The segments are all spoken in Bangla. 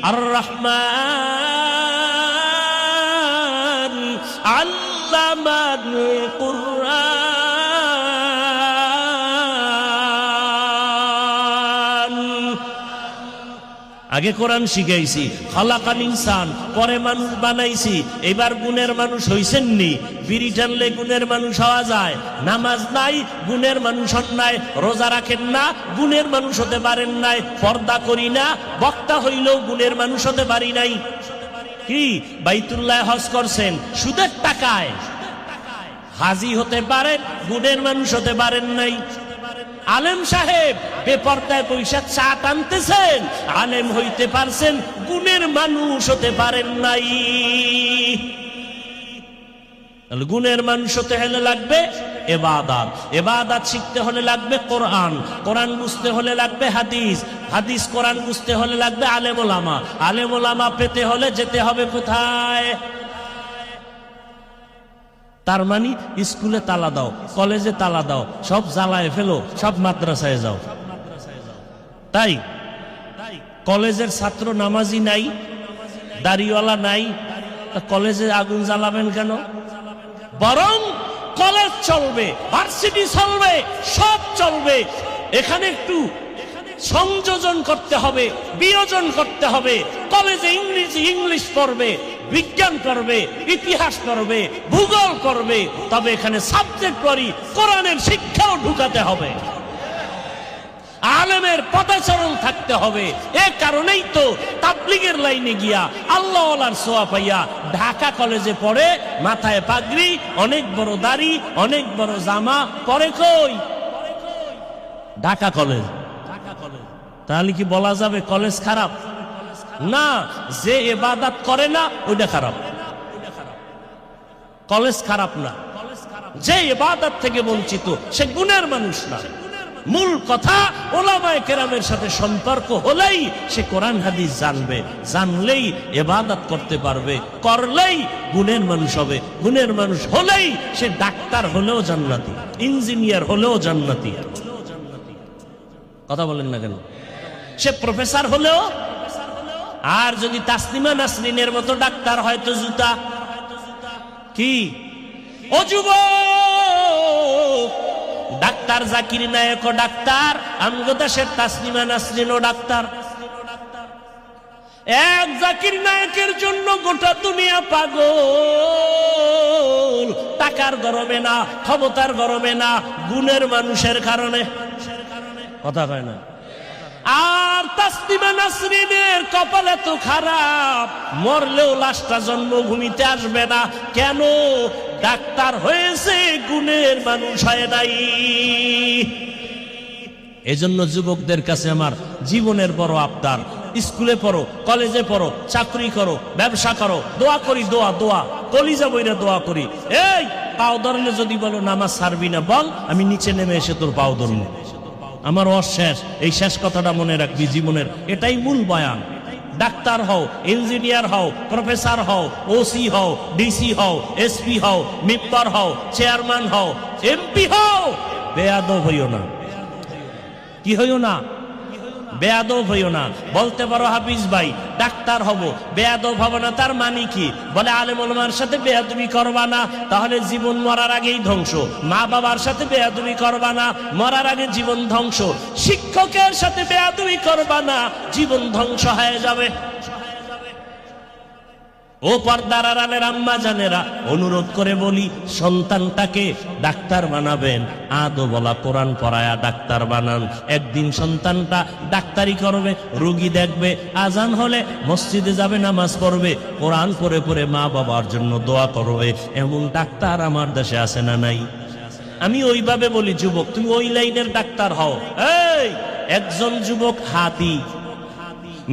আর রহমান আল্লামাল কুরআন। আগে কোরআন শিখাইছি, খালাকাল ইনসান, পরে মানুষ বানাইছি, এবার গুণের মানুষ হইছেননি। বিড়ি টানলে গুণের মানুষ হওয়া যায়, নামাজ নাই গুণের মানুষ হন নাই, রোজা রাখেন না গুণের মানুষ হতে পারেন নাই, পর্দা করি না বক্তা হইলেও গুণের মানুষ হতে পারি নাই। কি বাইতুল্লাহ হজ করছেন সুদের টাকায়, হাজি হতে পারেন গুণের মানুষ হতে পারেন নাই। আলেম সাহেব বেপরদায় পয়সা চা টানতেছেন, আলেম হইতে পারছেন গুণের মানুষ হতে পারেন নাই। গুণের মানুষ হতে হলে লাগবে ইবাদত, ইবাদত শিখতে হলে লাগবে কোরআন, কোরআন বুঝতে হলে লাগবে হাদিস, হাদিস কোরআন বুঝতে হলে লাগবে আলেম ওলামা, আলেম ওলামা পেতে হলে যেতে হবে কোথায়? তার মানে স্কুলে তালা দাও, কলেজে তালা দাও, সব জ্বালায় ফেলো, সব মাদ্রাসায় যাও। তাই কলেজের ছাত্র নামাজি নাই, দাড়িওয়ালা নাই, কলেজে আগুন জ্বালাবেন কেন? বরং কলেজ চলবে, ভার্সিটি চলবে, সব চলবে, এখানে একটু সংযোজন করতে হবে, বিয়োজন করতে হবে। কলেজে ইংলিশ পড়বে, বিজ্ঞান করবে, ইতিহাস করবে, ভূগোল করবে, তবে এখানে সাবজেক্ট পড়ি কোরআনের শিক্ষাও ঢুকাতে হবে, আলেমের পদাচরণ থাকতে হবে। এ কারণেই তো তাবলীগের লাইনে গিয়া আল্লাহ ওয়ালার সোয়া পাইয়া ঢাকা কলেজে পড়ে, মাথায় পাগড়ি, অনেক বড় দাড়ি, অনেক বড় জামা পরে। কই ঢাকা কলেজ? তাহলে কি বলা যাবে কলেজ খারাপ? না, যে ইবাদত করে না ওইটা খারাপ, কলেজ খারাপ না। যে ইবাদত থেকে বঞ্চিত সে গুণের মানুষ না। মূল কথা ওলামায়ে কেরামের সাথে সম্পর্ক হলেই সে কোরআন হাদিস জানবে, জানলেই ইবাদত করতে পারবে, করলেই গুণের মানুষ হবে। গুণের মানুষ হলেই সে ডাক্তার হলেও জান্নাতি, ইঞ্জিনিয়ার হলেও জান্নাতি। কথা বলেন না কেন? সে প্রফেসর হলেও, আর যদি তাসলিমা নাসরিনের মতো ডাক্তার হয় তো জুতা। কি ও যুবক, ডাক্তার জাকির নায়েক ডাক্তার, আমগো দেশের তাসলিমা নাসরিনও ডাক্তার। এক জাকির নায়েকের জন্য গোটা দুনিয়া পাগল, টাকার গরমে না, ক্ষমতার গরমে না, গুণের মানুষের কারণে। কথা কয় না? আর তাসলিমা নাসরিনের কপাল এত খারাপ, মরলেও লাশটা জন্মভূমিতে আসবে না। কেন? ডাক্তার হয়েছে, গুণের মানুষ হয় নাই। এজন্য যুবকদের কাছে আমার জীবনের বড় আবদার, স্কুলে পড়ো, কলেজে পড়ো, চাকরি করো, ব্যবসা করো, দোয়া করি, দোয়া দোয়া কলিজা বইরা দোয়া করি। এই পাও ধরলে যদি বলো নামাজ ছাড়বি না, বল আমি নিচে নেমে এসে তোর পাও ধরবো। আমার অশেষ, এই শেষ কথাটা মনে রাখবি জীবনের, এটাই মূল বয়ান। ডাক্তার হও, ইঞ্জিনিয়ার হও, প্রফেসর হও, ওসি হও, ডিসি হও, এসপি হও, মেম্বার হও, চেয়ারম্যান হও, এমপি হও, বেয়াদব হইও না। কি হইও না? বেয়াদব হইও না। বলতে পারো হাফিজ ভাই ডাক্তার হব, বেয়াদব হব না, তার মানে কি? বলে আলেম ওলামার সাথে বেয়াদবি করবা না, তাহলে জীবন মরার আগেই ধ্বংস। মা বাবার সাথে বেয়াদবি করবা না, মরার আগে জীবন ধ্বংস। শিক্ষকের সাথে বেয়াদবি করবা না, জীবন ধ্বংস হয়ে যাবে। ও পর্দার আড়ালের আম্মা জানেরা, অনুরোধ করে বলি, সন্তানটাকে ডাক্তার বানাবেন, আদো বলা কোরআন পড়ায়া ডাক্তার বানান। একদিন সন্তানটা ডাক্তারি করবে, রোগী দেখবে, আজান হলে মসজিদে যাবে, নামাজ পড়বে, কোরআন পড়ে পড়ে মা বাবার জন্য দোয়া করবে। এমন ডাক্তার আমার দেশে আছে না নাই? আমি ওইভাবে বলি, যুবক তুমি ওই লাইনের ডাক্তার হও। এই একজন যুবক হাতি,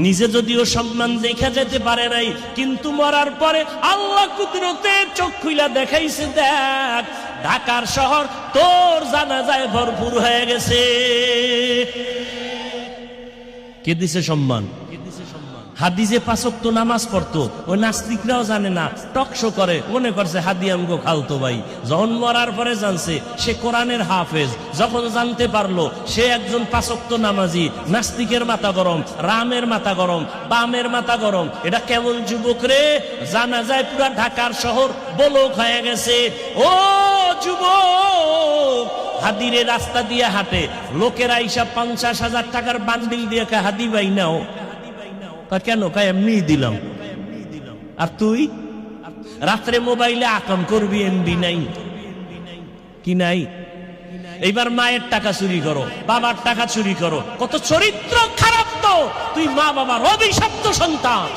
নিজে যদিও সম্মান দেখা যেতে পারে নাই, কিন্তু মরার পরে আল্লাহ কুদরতে চোখ খুইলা দেখাইছে, দেখ ঢাকার শহর তোর জানাজায় ভরপুর হয়ে গেছে। কে দিছে সম্মান? হাদিজে 5 ওয়াক্ত নামাজ পড়তো, ওই নাস্তিকরাও জানে না, টকশো করে, মনে করছে হাদি আমগো খালতো ভাই। যখন মরার পরে জানছে সে কোরআনের হাফেজ, যখন জানতে পারলো সে একজন 5 ওয়াক্ত নামাজি, নাস্তিকের মাথা গরম, রামের মাথা গরম, বামের মাথা গরম। এটা কেমন যুবক রে, জানা যায় পুরা ঢাকার শহর বলক হয়ে গেছে। ও যুবক, হাদিরে রাস্তা দিয়ে হাঁটে, লোকেরা আইসা 50,000 টাকার বান্ডিল দিয়ে হাদি ভাই নাও, কেন কয় এমনি দিলাম। আর তুই রাত্রে মোবাইলে আকাম করবি, এমবি নাই কি নাই? এইবার মায়ের টাকা চুরি করো, বাবার টাকা চুরি করো, কত চরিত্র খারাপ তো। তুই মা বাবার অভিশপ্ত সন্তান।